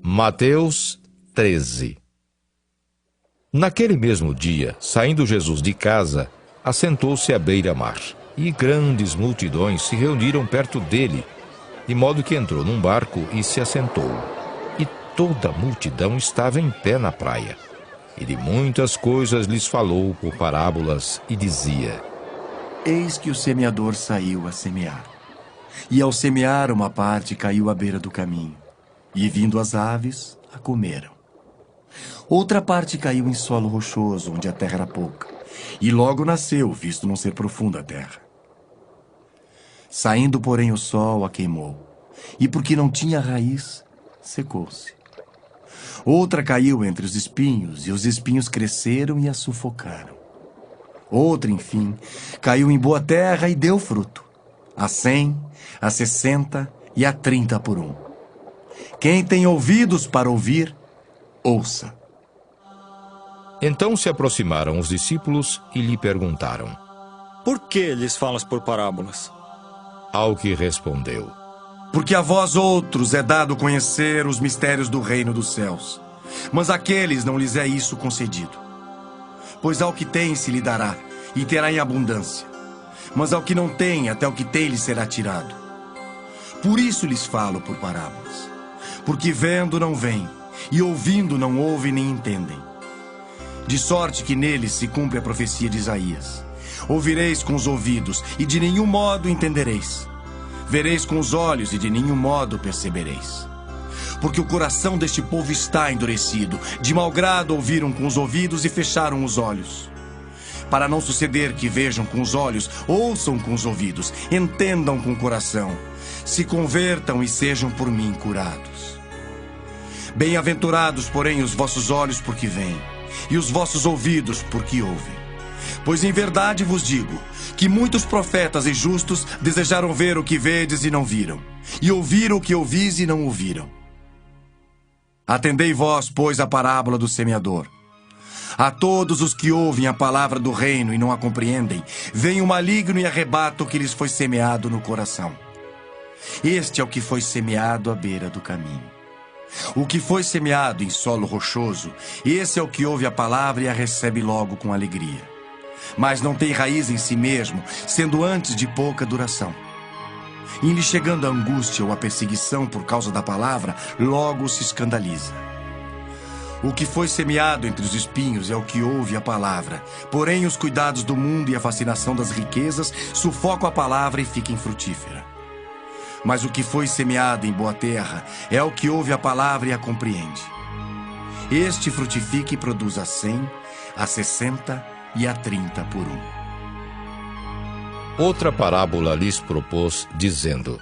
Mateus 13. Naquele mesmo dia, saindo Jesus de casa, assentou-se à beira-mar, e grandes multidões se reuniram perto dele, de modo que entrou num barco e se assentou. E toda a multidão estava em pé na praia. E de muitas coisas lhes falou por parábolas e dizia: Eis que o semeador saiu a semear. E ao semear, uma parte caiu à beira do caminho, e vindo as aves, a comeram. Outra parte caiu em solo rochoso, onde a terra era pouca, e logo nasceu, visto não ser profunda a terra. Saindo, porém, o sol a queimou, e porque não tinha raiz, secou-se. Outra caiu entre os espinhos, e os espinhos cresceram e a sufocaram. Outra, enfim, caiu em boa terra e deu fruto, a 100, a 60 e a 30 por um. Quem tem ouvidos para ouvir, ouça. Então se aproximaram os discípulos e lhe perguntaram: Por que lhes falas por parábolas? Ao que respondeu: Porque a vós outros é dado conhecer os mistérios do reino dos céus, mas àqueles não lhes é isso concedido. Pois ao que tem se lhe dará, e terá em abundância. Mas ao que não tem, até o que tem lhe será tirado. Por isso lhes falo por parábolas. Porque vendo não veem, e ouvindo não ouvem nem entendem. De sorte que neles se cumpre a profecia de Isaías. Ouvireis com os ouvidos, e de nenhum modo entendereis. Vereis com os olhos, e de nenhum modo percebereis. Porque o coração deste povo está endurecido. De mau grado ouviram com os ouvidos e fecharam os olhos. Para não suceder que vejam com os olhos, ouçam com os ouvidos, entendam com o coração, se convertam e sejam por mim curados. Bem-aventurados, porém, os vossos olhos porque veem, e os vossos ouvidos porque ouvem. Pois em verdade vos digo, que muitos profetas e justos desejaram ver o que vedes e não viram, e ouviram o que ouvis e não ouviram. Atendei vós, pois, a parábola do semeador. A todos os que ouvem a palavra do reino e não a compreendem, vem o maligno e arrebata o que lhes foi semeado no coração. Este é o que foi semeado à beira do caminho. O que foi semeado em solo rochoso, esse é o que ouve a palavra e a recebe logo com alegria. Mas não tem raiz em si mesmo, sendo antes de pouca duração. E lhe chegando a angústia ou a perseguição por causa da palavra, logo se escandaliza. O que foi semeado entre os espinhos é o que ouve a palavra. Porém, os cuidados do mundo e a fascinação das riquezas sufocam a palavra e fica infrutífera. Mas o que foi semeado em boa terra é o que ouve a palavra e a compreende. Este frutifica e produz a 100, a 60 e a 30 por um. Outra parábola lhes propôs, dizendo: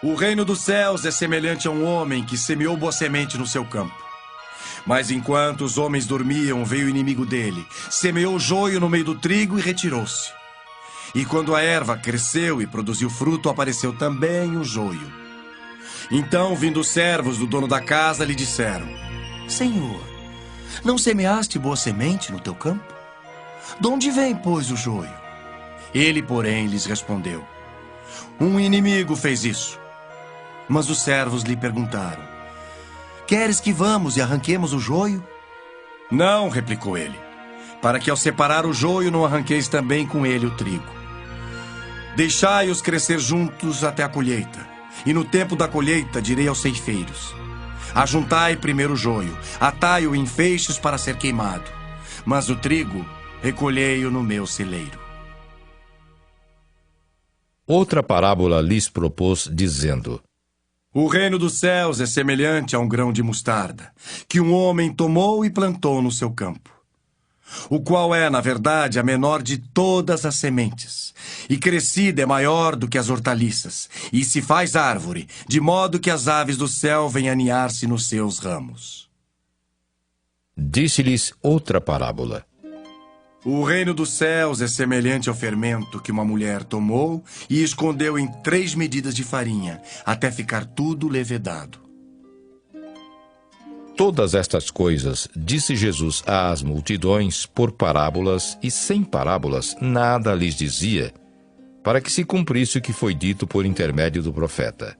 O reino dos céus é semelhante a um homem que semeou boa semente no seu campo. Mas enquanto os homens dormiam, veio o inimigo dele, semeou joio no meio do trigo e retirou-se. E quando a erva cresceu e produziu fruto, apareceu também o joio. Então, vindo os servos do dono da casa, lhe disseram: Senhor, não semeaste boa semente no teu campo? De onde vem, pois, o joio? Ele, porém, lhes respondeu: Um inimigo fez isso. Mas os servos lhe perguntaram: Queres que vamos e arranquemos o joio? Não, replicou ele, para que ao separar o joio não arranqueis também com ele o trigo. Deixai-os crescer juntos até a colheita, e no tempo da colheita direi aos ceifeiros: Ajuntai primeiro o joio, atai-o em feixes para ser queimado, mas o trigo recolhei-o no meu celeiro. Outra parábola lhes propôs, dizendo: O reino dos céus é semelhante a um grão de mostarda, que um homem tomou e plantou no seu campo, o qual é, na verdade, a menor de todas as sementes, e crescida é maior do que as hortaliças, e se faz árvore, de modo que as aves do céu vêm aninhar-se nos seus ramos. Disse-lhes outra parábola: O reino dos céus é semelhante ao fermento que uma mulher tomou e escondeu em 3 medidas de farinha, até ficar tudo levedado. Todas estas coisas disse Jesus às multidões por parábolas, e sem parábolas nada lhes dizia, para que se cumprisse o que foi dito por intermédio do profeta.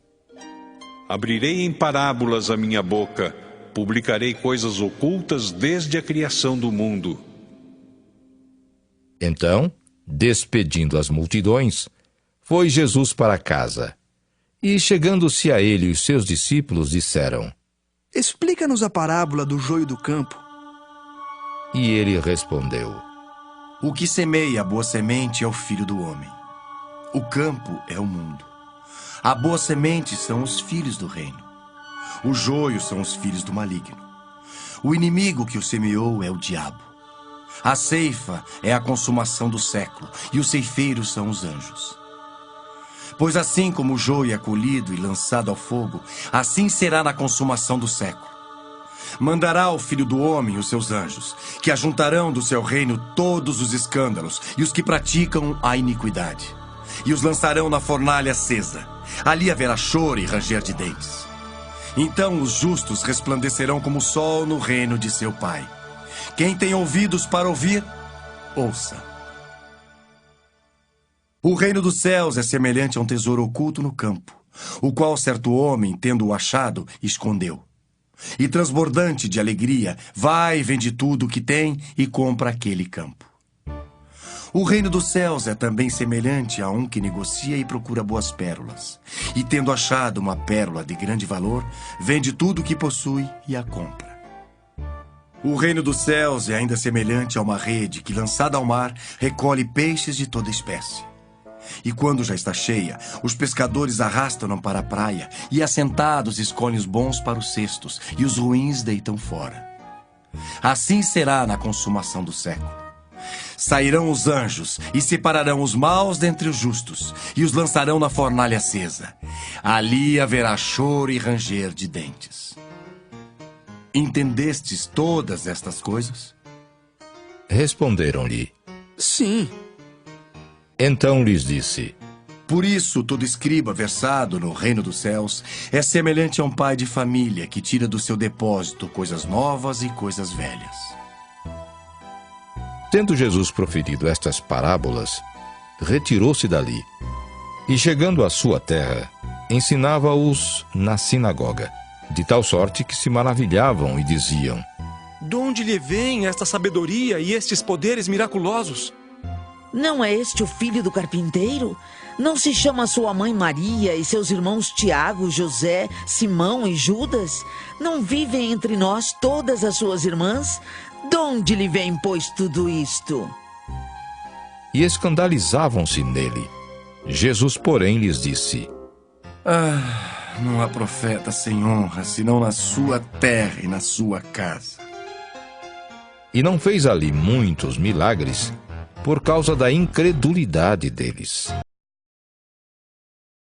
Abrirei em parábolas a minha boca, publicarei coisas ocultas desde a criação do mundo. Então, despedindo as multidões, foi Jesus para casa. E chegando-se a ele os seus discípulos disseram: Explica-nos a parábola do joio do campo. E ele respondeu: O que semeia a boa semente é o Filho do Homem. O campo é o mundo. A boa semente são os filhos do reino. O joio são os filhos do maligno. O inimigo que o semeou é o diabo. A ceifa é a consumação do século, e os ceifeiros são os anjos. Pois assim como o joio é colhido e lançado ao fogo, assim será na consumação do século. Mandará o Filho do Homem os seus anjos, que ajuntarão do seu reino todos os escândalos e os que praticam a iniquidade, e os lançarão na fornalha acesa. Ali haverá choro e ranger de dentes. Então os justos resplandecerão como o sol no reino de seu Pai. Quem tem ouvidos para ouvir, ouça. O reino dos céus é semelhante a um tesouro oculto no campo, o qual certo homem, tendo-o achado, escondeu. E transbordante de alegria, vai e vende tudo o que tem e compra aquele campo. O reino dos céus é também semelhante a um que negocia e procura boas pérolas. E tendo achado uma pérola de grande valor, vende tudo o que possui e a compra. O reino dos céus é ainda semelhante a uma rede que, lançada ao mar, recolhe peixes de toda espécie. E quando já está cheia, os pescadores arrastam-na para a praia e, assentados, escolhem os bons para os cestos e os ruins deitam fora. Assim será na consumação do século. Sairão os anjos e separarão os maus dentre os justos e os lançarão na fornalha acesa. Ali haverá choro e ranger de dentes. Entendestes todas estas coisas? Responderam-lhe: Sim. Então lhes disse: Por isso, todo escriba versado no reino dos céus é semelhante a um pai de família que tira do seu depósito coisas novas e coisas velhas. Tendo Jesus proferido estas parábolas, retirou-se dali, e chegando à sua terra, ensinava-os na sinagoga, de tal sorte que se maravilhavam e diziam: De onde lhe vem esta sabedoria e estes poderes miraculosos? Não é este o filho do carpinteiro? Não se chama sua mãe Maria e seus irmãos Tiago, José, Simão e Judas? Não vivem entre nós todas as suas irmãs? De onde lhe vem, pois, tudo isto? E escandalizavam-se nele. Jesus, porém, lhes disse: Não há profeta sem honra, senão na sua terra e na sua casa. E não fez ali muitos milagres, por causa da incredulidade deles.